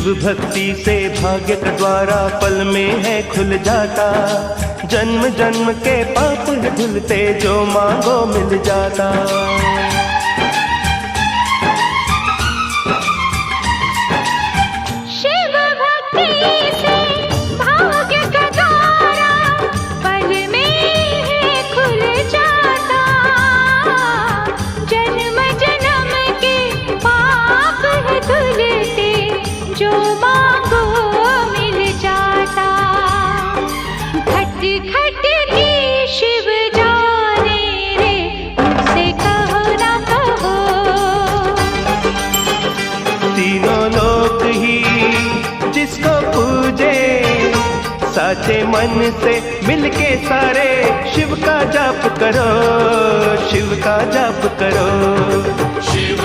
शिव भक्ति से भाग्य का द्वारा पल में है खुल जाता। जन्म जन्म के पाप है धुलते, जो मांगो मिल जाता। साचे मन से मिलके सारे शिव का जाप करो, शिव का जाप करो। शिव